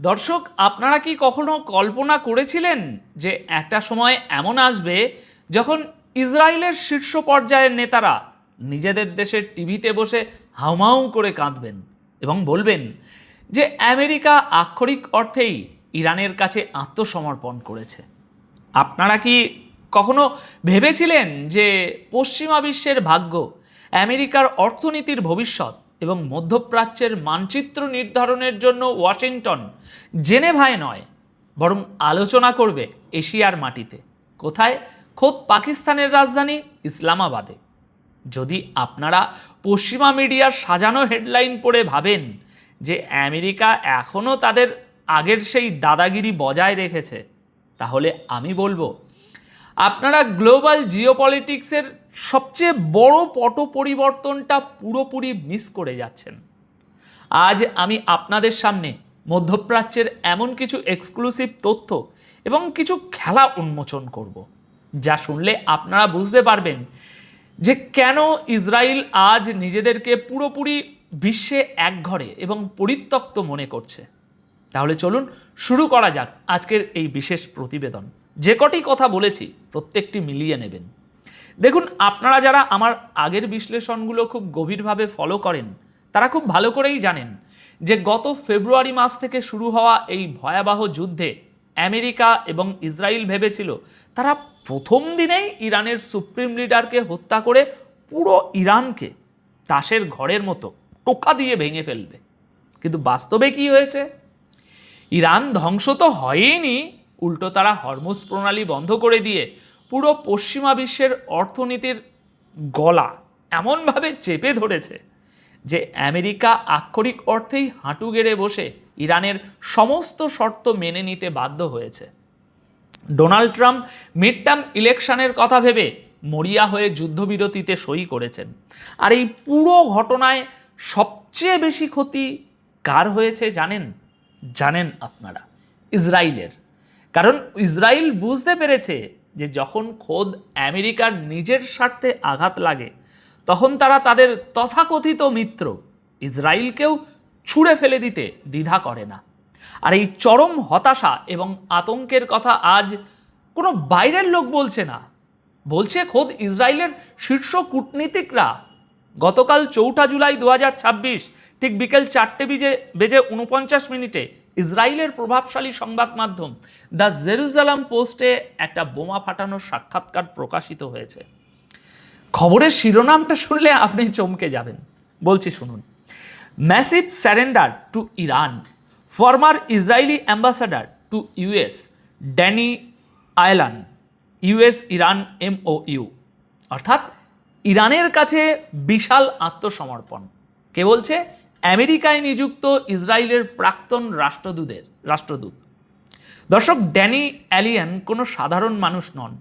দর্শক, আপনারা কি কখনো কল্পনা করেছিলেন যে একটা সময় এমন আসবে যখন ইসরায়েলের শীর্ষ পর্যায়ের নেতারা নিজেদের দেশের টিভিতে বসে হাউমাউ করে কাঁদবেন এবং বলবেন যে আমেরিকা আক্ষরিক অর্থেই ইরানের কাছে আত্মসমর্পণ করেছে? আপনারা কি কখনো ভেবেছিলেন যে পশ্চিমা বিশ্বের ভাগ্য, আমেরিকার অর্থনীতির ভবিষ্যৎ এবং মধ্যপ্রাচ্যের মানচিত্র নির্ধারণের জন্য ওয়াশিংটন জেনেভায় নয়, বরং আলোচনা করবে এশিয়ার মাটিতে? কোথায়? খোদ পাকিস্তানের রাজধানী ইসলামাবাদে। যদি আপনারা পশ্চিমা মিডিয়ার সাজানো হেডলাইন পড়ে ভাবেন যে আমেরিকা এখনও তাদের আগের সেই দাদাগিরি বজায় রেখেছে, তাহলে আমি বলবো আপনারা গ্লোবাল জিওপলিটিক্সের সবচেয়ে বড় পট পরিবর্তনটা পুরোপুরি মিস করে যাচ্ছেন। আজ আমি আপনাদের সামনে মধ্যপ্রাচ্যের এমন কিছু এক্সক্লুসিভ তথ্য এবং কিছু খেলা উন্মোচন করব, যা শুনলে আপনারা বুঝতে পারবেন যে কেন ইসরায়েল আজ নিজেদেরকে পুরোপুরি বিশ্বে একঘরে এবং পরিত্যক্ত মনে করছে। তাহলে চলুন শুরু করা যাক আজকের এই বিশেষ প্রতিবেদন। যে কটি কথা বলেছি প্রত্যেকটি মিলিয়ে নেবেন। দেখুন, আপনারা যারা আমার আগের বিশ্লেষণগুলো খুব গভীরভাবে ফলো করেন তারা খুব ভালো করেই জানেন যে গত ফেব্রুয়ারি মাস থেকে শুরু হওয়া এই ভয়াবহ যুদ্ধে আমেরিকা এবং ইসরায়েল ভেবেছিল তারা প্রথম দিনেই ইরানের সুপ্রিম লিডারকে হত্যা করে পুরো ইরানকে তাসের ঘরের মতো টোকা দিয়ে ভেঙে ফেলবে। কিন্তু বাস্তবে কি হয়েছে? ইরান ধ্বংস তো হয়নি, উল্টো তারা হরমুজ প্রণালী বন্ধ করে দিয়ে পুরো পশ্চিমা বিশ্বের অর্থনীতির গলা এমনভাবে চেপে ধরেছে যে আমেরিকা আক্ষরিক অর্থেই হাঁটু গেড়ে বসে ইরানের সমস্ত শর্ত মেনে নিতে বাধ্য হয়েছে। ডোনাল্ড ট্রাম্প মিড টার্ম ইলেকশনের কথা ভেবে মরিয়া হয়ে যুদ্ধবিরতিতে সই করেছেন। আর এই পুরো ঘটনায় সবচেয়ে বেশি ক্ষতি কার হয়েছে জানেন আপনারা? ইসরায়েলের। কারণ ইসরায়েল বুঝতে পেরেছে যে যখন খোদ আমেরিকার নিজের স্বার্থে আঘাত লাগে তখন তারা তাদের তথাকথিত মিত্র ইসরায়েলকেও ছুঁড়ে ফেলে দিতে দ্বিধা করে না। আর এই চরম হতাশা এবং আতঙ্কের কথা আজ কোনো বাইরের লোক বলছে না, বলছে খোদ ইসরায়েলের শীর্ষ কূটনীতিকরা। গতকাল 4 জুলাই 2026 ঠিক বিকেল 4:49 ইসরায়েলের প্রভাবশালী সংবাদ মাধ্যম দ্য জেরুজালেম পোস্টে একটা বোমা ফাটানোর সাক্ষাৎকার প্রকাশিত হয়েছে। খবরের শিরোনামটা শুনলে আপনি চমকে যাবেন। বলছি শুনুন। Massive surrender to Iran, former Israeli ambassador to US Danny Ayalon, US Iran MOU। অর্থাৎ ইরানের কাছে বিশাল আত্মসমর্পণ। কে বলছে? আমেরিকায় নিযুক্ত ইসরায়েলের প্রাক্তন রাষ্ট্রদূত। দর্শক, ড্যানি অ্যালিয়ান কোনো সাধারণ মানুষ নন।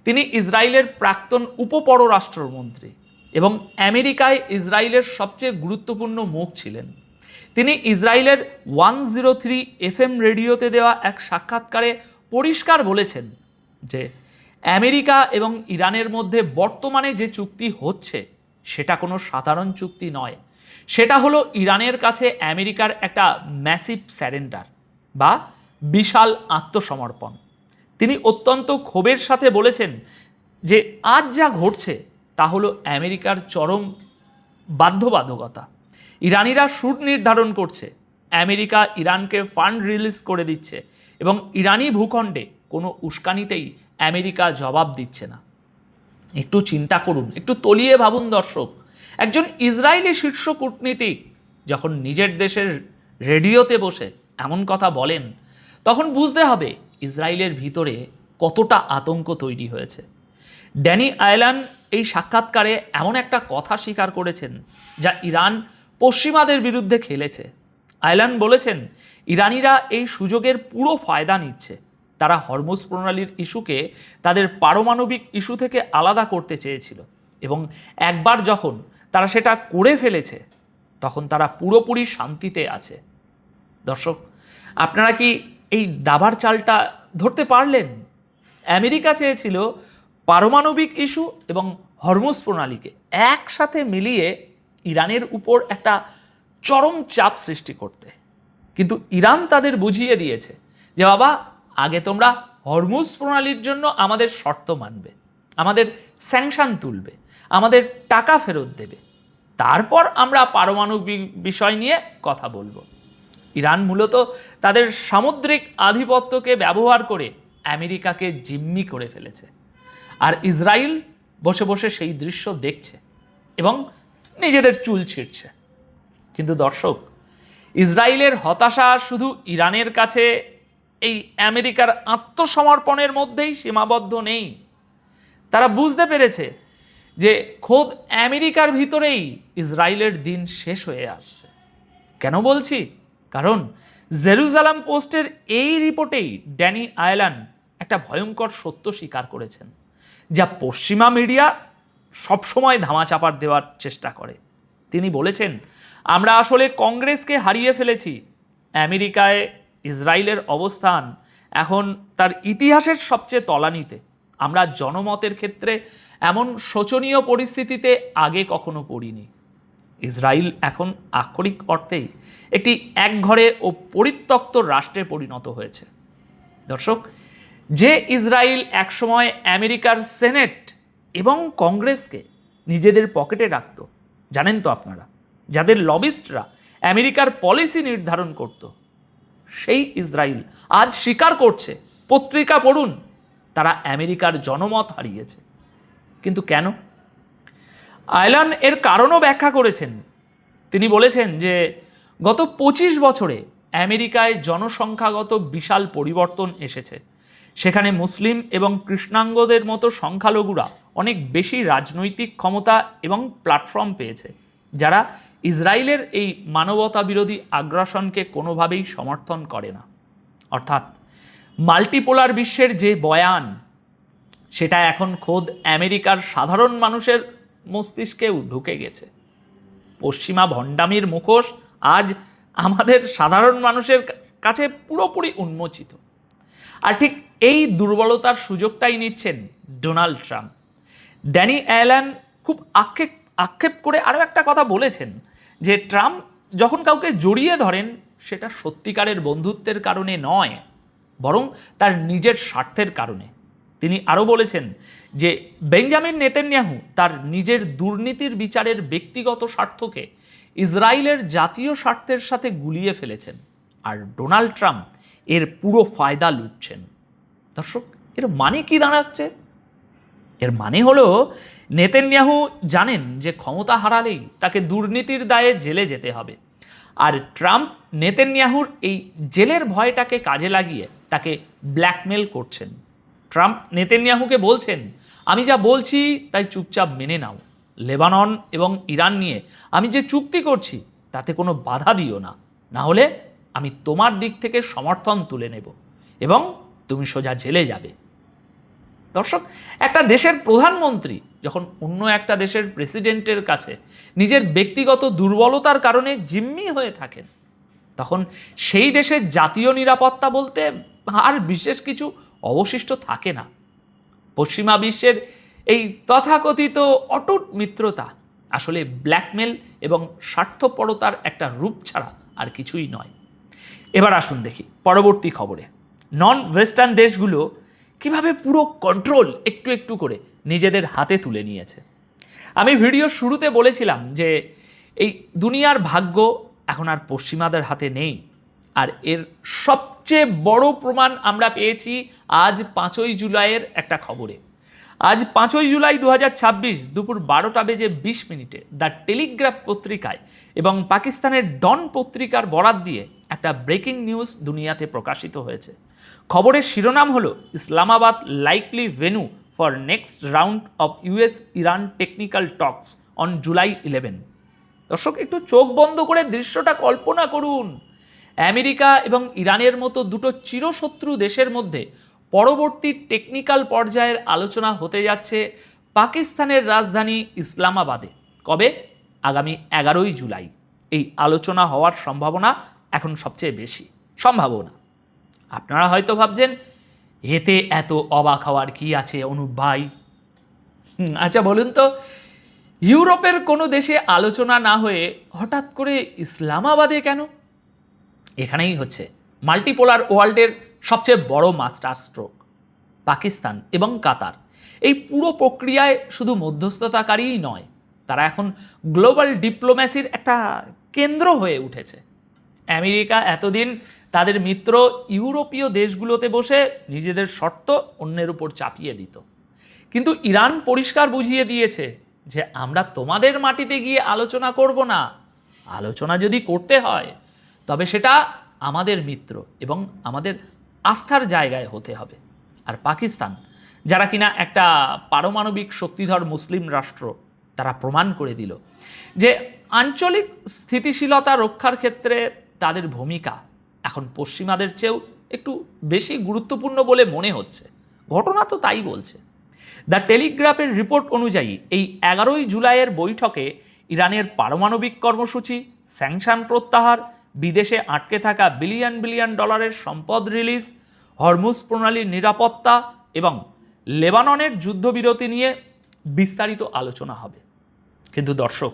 তিনি ইসরায়েলের প্রাক্তন উপপররাষ্ট্রমন্ত্রী এবং আমেরিকায় ইসরায়েলের সবচেয়ে গুরুত্বপূর্ণ মুখ ছিলেন। তিনি ইসরায়েলের 103 FM রেডিওতে দেওয়া এক সাক্ষাৎকারে পরিষ্কার বলেছেন যে আমেরিকা এবং ইরানের মধ্যে বর্তমানে যে চুক্তি হচ্ছে সেটা কোনো সাধারণ চুক্তি নয়। সেটা হলো ইরানের কাছে আমেরিকার একটা ম্যাসিভ স্যারেন্ডার বা বিশাল আত্মসমর্পণ। তিনি অত্যন্ত ক্ষোভের সাথে বলেছেন যে আজ যা ঘটছে তা হলো আমেরিকার চরম বাধ্যবাধকতা। ইরানিরা সুদ নির্ধারণ করছে, আমেরিকা ইরানকে ফান্ড রিলিজ করে দিচ্ছে এবং ইরানি ভূখণ্ডে কোনো উস্কানিতেই আমেরিকা জবাব দিচ্ছে না। একটু চিন্তা করুন, একটু তলিয়ে ভাবুন দর্শক। একজন ইসরায়েলি শীর্ষ কূটনীতিক যখন নিজের দেশের রেডিওতে বসে এমন কথা বলেন তখন বুঝতে হবে ইসরায়েলের ভিতরে কতটা আতঙ্ক তৈরি হয়েছে। ড্যানি আয়লান এই সাক্ষাৎকারে এমন একটা কথা স্বীকার করেছেন যা ইরান পশ্চিমাদের বিরুদ্ধে খেলেছে। আয়লান বলেছেন ইরানিরা এই সুযোগের পুরো ফায়দা নিচ্ছে। তারা হরমুজ প্রণালীর ইস্যুকে তাদের পারমাণবিক ইস্যু থেকে আলাদা করতে চেয়েছিল এবং একবার যখন তারা সেটা করে ফেলেছে তখন তারা পুরোপুরি শান্তিতে আছে। দর্শক, আপনারা কি এই দাবার চালটা ধরতে পারলেন? আমেরিকা চেয়েছিল পারমাণবিক ইস্যু এবং হরমুজ প্রণালীকে একসাথে মিলিয়ে ইরানের উপর একটা চরম চাপ সৃষ্টি করতে, কিন্তু ইরান তাদের বুঝিয়ে দিয়েছে যে বাবা, আগে তোমরা হরমুজ প্রণালীর জন্য আমাদের শর্ত মানবে, আমাদের স্যাংশন তুলবে, আমাদের টাকা ফেরত দেবে, তারপর আমরা পারমাণবিক বিষয় নিয়ে কথা বলবো। ইরান মূলত তাদের সামুদ্রিক আধিপত্যকে ব্যবহার করে আমেরিকাকে জিম্মি করে ফেলেছে, আর ইসরায়েল বসে বসে সেই দৃশ্য দেখছে এবং নিজেদের চুল ছিঁড়ছে। কিন্তু দর্শক, ইসরায়েলের হতাশা শুধু ইরানের কাছে এই আমেরিকার আত্মসমর্পণের মধ্যেই সীমাবদ্ধ নেই। তারা বুঝতে পেরেছে যে খোদ আমেরিকার ভিতরেই ইসরায়েলের দিন শেষ হয়ে আসছে। কেন বলছি? কারণ জেরুজালেম পোস্টের এই রিপোর্টেই ড্যানি আয়লান একটা ভয়ঙ্কর সত্য স্বীকার করেছেন, যা পশ্চিমা মিডিয়া সবসময় ধামাচাপা দেওয়ার চেষ্টা করে। তিনি বলেছেন, আমরা আসলে কংগ্রেসকে হারিয়ে ফেলেছি। আমেরিকায় ইসরায়েলের অবস্থান এখন তার ইতিহাসের সবচেয়ে তলানিতে। আমরা জনমতের ক্ষেত্রে এমন শোচনীয় পরিস্থিতিতে আগে কখনো পড়িনি। ইসরায়েল এখন আক্ষরিক অর্থেই একটি একঘরে ও পরিত্যক্ত রাষ্ট্রে পরিণত হয়েছে। দর্শক, যে ইসরায়েল একসময় আমেরিকার সেনেট এবং কংগ্রেসকে নিজেদের পকেটে রাখত, জানেন তো আপনারা, যাদের লবিস্টরা আমেরিকার পলিসি নির্ধারণ করত, সেই ইসরায়েল আজ স্বীকার করছে, পত্রিকা পড়ুন, তারা আমেরিকার জনমত হারিয়েছে। কিন্তু কেন? আয়লান এর কারণও ব্যাখ্যা করেছেন। তিনি বলেছেন যে গত 25 বছরে আমেরিকায় জনসংখ্যাগত বিশাল পরিবর্তন এসেছে। সেখানে মুসলিম এবং কৃষ্ণাঙ্গদের মতো সংখ্যালঘুরা অনেক বেশি রাজনৈতিক ক্ষমতা এবং প্ল্যাটফর্ম পেয়েছে, যারা ইসরায়েলের এই মানবতা বিরোধী আগ্রাসনকে কোনোভাবেই সমর্থন করে না। অর্থাৎ মাল্টিপোলার বিশ্বের যে বয়ান, সেটা এখন খোদ আমেরিকার সাধারণ মানুষের মস্তিষ্কেও ঢুকে গেছে। পশ্চিমা ভণ্ডামির মুখোশ আজ আমাদের সাধারণ মানুষের কাছে পুরোপুরি উন্মোচিত। আর ঠিক এই দুর্বলতার সুযোগটাই নিচ্ছেন ডোনাল্ড ট্রাম্প। ড্যানি আয়লান খুব আক্ষেপ করে আরও একটা কথা বলেছেন, যে ট্রাম্প যখন কাউকে জড়িয়ে ধরেন, সেটা সত্যিকারের বন্ধুত্বের কারণে নয়, বরং তার নিজের স্বার্থের কারণে। তিনি আরও বলেছেন যে বেঞ্জামিন নেতানিয়াহু তার নিজের দুর্নীতির বিচারের ব্যক্তিগত স্বার্থকে ইসরায়েলের জাতীয় স্বার্থের সাথে গুলিয়ে ফেলেছেন, আর ডোনাল্ড ট্রাম্প এর পুরো ফায়দা লুটছেন। দর্শক, এর মানে কি দাঁড়াচ্ছে? এর মানে হলো নেতানিয়াহু জানেন যে ক্ষমতা হারালেই তাকে দুর্নীতির দায়ে জেলে যেতে হবে, আর ট্রাম্প নেতানিয়াহুর এই জেলের ভয়টাকে কাজে লাগিয়ে তাকে ব্ল্যাকমেল করছেন। ট্রাম্প নেতানিয়াহুকে বলছেন, আমি যা বলছি তাই চুপচাপ মেনে নাও। লেবানন এবং ইরান নিয়ে আমি যে চুক্তি করছি তাতে কোনো বাধা দিও না, না হলে আমি তোমার দিক থেকে সমর্থন তুলে নেব এবং তুমি সোজা জেলে যাবে। দর্শক, একটা দেশের প্রধানমন্ত্রী যখন অন্য একটা দেশের প্রেসিডেন্টের কাছে নিজের ব্যক্তিগত দুর্বলতার কারণে জিম্মি হয়ে থাকেন, তখন সেই দেশের জাতীয় নিরাপত্তা বলতে আর বিশেষ কিছু অবশিষ্ট থাকে না। পশ্চিমা বিশ্বের এই তথাকথিত অটুট মিত্রতা আসলে ব্ল্যাকমেল এবং স্বার্থপরতার একটা রূপ ছাড়া আর কিছুই নয়। এবার আসুন দেখি পরবর্তী খবরে নন ওয়েস্টার্ন দেশগুলো কিভাবে পুরো কন্ট্রোল একটু একটু করে নিজেদের হাতে তুলে নিয়েছে। আমি ভিডিও শুরুতে বলেছিলাম যে এই দুনিয়ার ভাগ্য এখন আর পশ্চিমাদের হাতে নেই, আর এর সবচেয়ে বড় প্রমাণ আমরা পেয়েছি আজ 5ই জুলাইয়ের একটা খবরে। আজ 5ই জুলাই 2026 দুপুর 12:20 দ্য টেলিগ্রাফ পত্রিকায় এবং পাকিস্তানের ডন পত্রিকার বরাত দিয়ে একটা ব্রেকিং নিউজ দুনিয়াতে প্রকাশিত হয়েছে। খবরের শিরোনাম হলো, Islamabad likely venue for next round of US Iran technical talks on July 11। দর্শক, একটু চোখ বন্ধ করে দৃশ্যটা কল্পনা করুন। আমেরিকা এবং ইরানের মতো দুটো চিরশত্রু দেশের মধ্যে পরবর্তী টেকনিক্যাল পর্যায়ের আলোচনা হতে যাচ্ছে পাকিস্তানের রাজধানী ইসলামাবাদে। কবে? আগামী 11ই জুলাই। এই আলোচনা হওয়ার সম্ভাবনা এখন সবচেয়ে বেশি সম্ভাবনা। আপনারা হয়তো ভাবছেন, এতে এত অবাক হওয়ার কি আছে অনুপ ভাই? আচ্ছা বলুন তো, ইউরোপের কোনো দেশে আলোচনা না হয়ে হঠাৎ করে ইসলামাবাদে কেন? এখানেই হচ্ছে মাল্টিপোলার ওয়ার্ল্ডের সবচেয়ে বড় মাস্টার স্ট্রোক। পাকিস্তান এবং কাতার এই পুরো প্রক্রিয়ায় শুধু মধ্যস্থতাকারীই নয়, তারা এখন গ্লোবাল ডিপ্লোম্যাসির একটা কেন্দ্র হয়ে উঠেছে। আমেরিকা এতদিন তাদের মিত্র ইউরোপীয় দেশগুলোতে বসে নিজেদের শর্ত অন্যের উপর চাপিয়ে দিত, কিন্তু ইরান পরিষ্কার বুঝিয়ে দিয়েছে যে আমরা তোমাদের মাটিতে গিয়ে আলোচনা করব না। আলোচনা যদি করতে হয় তবে সেটা আমাদের মিত্র এবং আমাদের আস্থার জায়গায় হতে হবে। আর পাকিস্তান, যারা কিনা একটা পারমাণবিক শক্তিধর মুসলিম রাষ্ট্র, তারা প্রমাণ করে দিল যে আঞ্চলিক স্থিতিশীলতা রক্ষার ক্ষেত্রে তাদের ভূমিকা এখন পশ্চিমাদের চেয়েও একটু বেশি গুরুত্বপূর্ণ বলে মনে হচ্ছে। ঘটনা তো তাই বলছে। দ্য টেলিগ্রাফের রিপোর্ট অনুযায়ী এই 11ই জুলাইয়ের বৈঠকে ইরানের পারমাণবিক কর্মসূচি, স্যাংশন প্রত্যাহার, বিদেশে আটকে থাকা বিলিয়ন বিলিয়ন ডলারের সম্পদ রিলিজ, হরমুজ প্রণালীর নিরাপত্তা এবং লেবাননের যুদ্ধবিরতি নিয়ে বিস্তারিত আলোচনা হবে। কিন্তু দর্শক,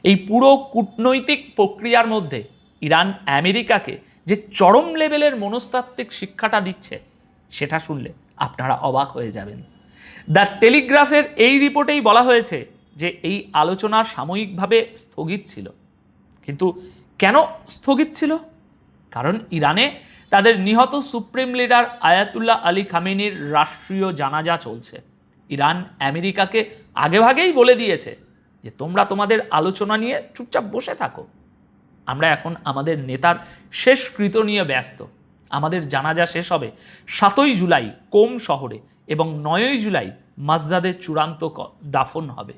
এই পুরো কূটনৈতিক প্রক্রিয়ার মধ্যে ইরান আমেরিকাকে যে চরম লেভেলের মনস্তাত্ত্বিক শিক্ষাটা দিচ্ছে, সেটা শুনলে আপনারা অবাক হয়ে যাবেন। দ্য টেলিগ্রাফের এই রিপোর্টেই বলা হয়েছে যে এই আলোচনা সাময়িকভাবে স্থগিত ছিল। কিন্তু কেন স্থগিত ছিল? কারণ ইরানে তাদের নিহত সুপ্রিম লিডার আয়াতুল্লাহ আলী খামেনির রাষ্ট্রীয় জানাজা চলছে। ইরান আমেরিকাকে আগেভাগেই বলে দিয়েছে যে তোমরা তোমাদের আলোচনা নিয়ে চুপচাপ বসে থাকো, আমরা এখন আমাদের নেতার শেষকৃত্য নিয়ে ব্যস্ত। আমাদের জানাজা শেষ হবে 7ই জুলাই কোম শহরে এবং 9ই জুলাই মাসদাদে চূড়ান্ত দাফন হবে।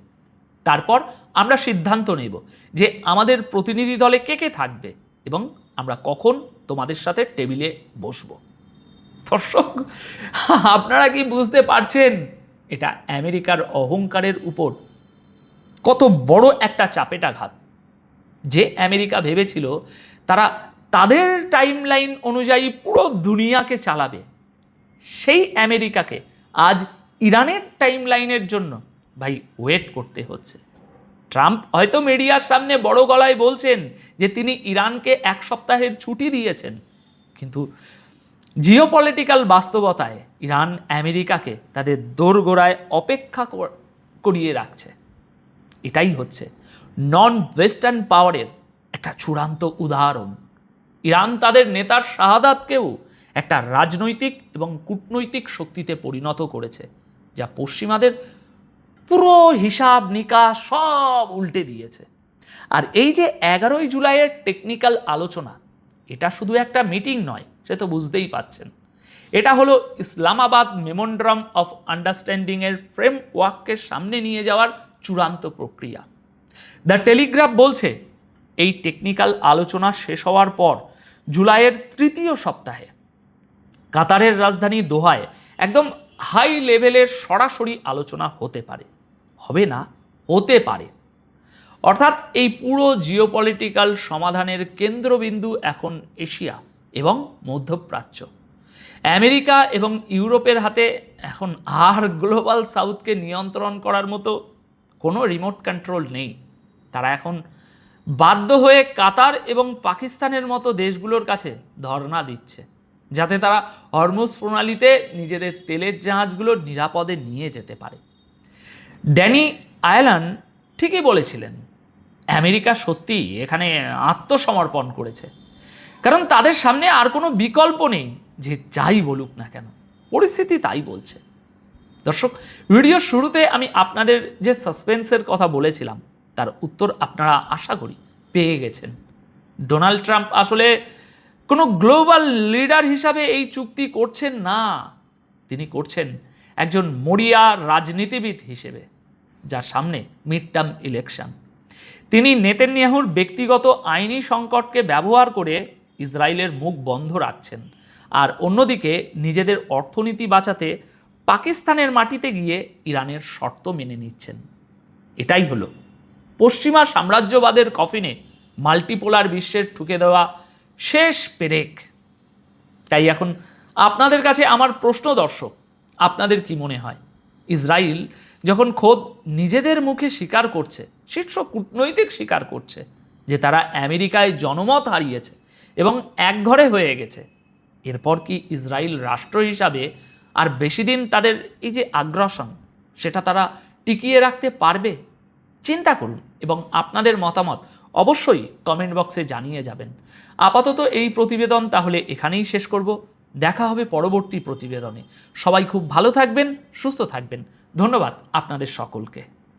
তারপর আমরা সিদ্ধান্ত নেব যে আমাদের প্রতিনিধি দলে কে কে থাকবে এবং আমরা কখন তোমাদের সাথে টেবিলে বসবো। দর্শক, আপনারা কি বুঝতে পারছেন এটা আমেরিকার অহংকারের উপর কত বড় একটা চাপেটাঘাত? যে আমেরিকা ভেবেছিল তারা তাদের টাইমলাইন অনুযায়ী পুরো দুনিয়াকে চালাবে, সেই আমেরিকাকে আজ ইরানের টাইমলাইনের জন্য ওয়েট করতে হচ্ছে। ট্রাম্প হয়তো মিডিয়ার সামনে বড় গলায় বলছেন যে তিনি ইরানকে 1 সপ্তাহের ছুটি দিয়েছেন, কিন্তু জিওপলিটিক্যাল বাস্তবতায় ইরান আমেরিকাকে তাদের দোরগোড়ায় অপেক্ষা করিয়ে রাখছে। এটাই হচ্ছে নন ওয়েস্টার্ন পাওয়ারের একটা চূড়ান্ত উদাহরণ। ইরান তাদের নেতার শাহাদাতকেও একটা রাজনৈতিক এবং কূটনৈতিক শক্তিতে পরিণত করেছে, যা পশ্চিমাদের পুরো হিসাব নিকাশ সব উল্টে দিয়েছে। আর এই যে 11ই জুলাইয়ের টেকনিক্যাল আলোচনা, এটা শুধু একটা মিটিং নয়, সে তো বুঝতেই পাচ্ছেন। এটা হলো ইসলামাবাদ মেমোরান্ডাম অফ আন্ডারস্ট্যান্ডিংয়ের ফ্রেমওয়ার্ককে সামনে নিয়ে যাওয়ার চূড়ান্ত প্রক্রিয়া। দ্য টেলিগ্রাফ বলছে এই টেকনিক্যাল আলোচনা শেষ হওয়ার পর জুলাইয়ের 3য় সপ্তাহে কাতারের রাজধানী দোহায় একদম হাই লেভেলের সরাসরি আলোচনা হতে পারে, হবে না, হতে পারে। অর্থাৎ এই পুরো জিওপলিটিক্যাল সমাধানের কেন্দ্রবিন্দু এখন এশিয়া এবং মধ্যপ্রাচ্য। আমেরিকা এবং ইউরোপের হাতে এখন আর গ্লোবাল সাউথকে নিয়ন্ত্রণ করার মতো কোনো রিমোট কন্ট্রোল নেই। তারা এখন বাধ্য হয়ে কাতার এবং পাকিস্তানের মতো দেশগুলোর কাছে ধর্ণা দিচ্ছে, যাতে তারা হরমুজ প্রণালীতে নিজেদের তেলের জাহাজগুলো নিরাপদে নিয়ে যেতে পারে। ড্যানি আয়লান ঠিকই বলেছিলেন, আমেরিকা সত্যি এখানে আত্মসমর্পণ করেছে, কারণ তাদের সামনে আর কোনো বিকল্প নেই। যে যাই বলুক না কেন, পরিস্থিতি তাই বলছে। দর্শক, ভিডিওর শুরুতে আমি আপনাদের যে সাসপেন্সের কথা বলেছিলাম তার উত্তর আপনারা আশা করি পেয়ে গেছেন। ডোনাল্ড ট্রাম্প আসলে কোনো গ্লোবাল লিডার হিসাবে এই চুক্তি করছেন না, তিনি করছেন একজন মরিয়া রাজনীতিবিদ হিসেবে, যার সামনে মিড টার্ম ইলেকশন। তিনি নেতানিয়াহুর ব্যক্তিগত আইনি সংকটকে ব্যবহার করে ইসরায়েলের মুখ বন্ধ রাখছেন, আর অন্যদিকে নিজেদের অর্থনীতি বাঁচাতে পাকিস্তানের মাটিতে গিয়ে ইরানের শর্ত মেনে নিচ্ছেন। এটাই হলো পশ্চিমা সাম্রাজ্যবাদের কফিনে মাল্টিপোলার বিশ্বের ঠুকে দেওয়া শেষ পেরেক। তাই এখন আপনাদের কাছে আমার প্রশ্ন, দর্শক, আপনাদের কি মনে হয় ইসরায়েল যখন খোদ নিজেদের মুখে স্বীকার করছে, শীর্ষ কূটনৈতিক স্বীকার করছে যে তারা আমেরিকায় জনমত হারিয়েছে এবং একঘরে হয়ে গেছে, এরপর কি ইসরায়েল রাষ্ট্র হিসাবে আর বেশি দিন তাদের এই যে আগ্রাসন সেটা তারা টিকিয়ে রাখতে পারবে? চিন্তা করুন এবং আপনাদের মতামত অবশ্যই কমেন্ট বক্সে জানিয়ে যাবেন। আপাতত এই প্রতিবেদন তাহলে এখানেই শেষ করব। দেখা হবে পরবর্তী প্রতিবেদনে। সবাই খুব ভালো থাকবেন, সুস্থ থাকবেন। ধন্যবাদ আপনাদের সকলকে।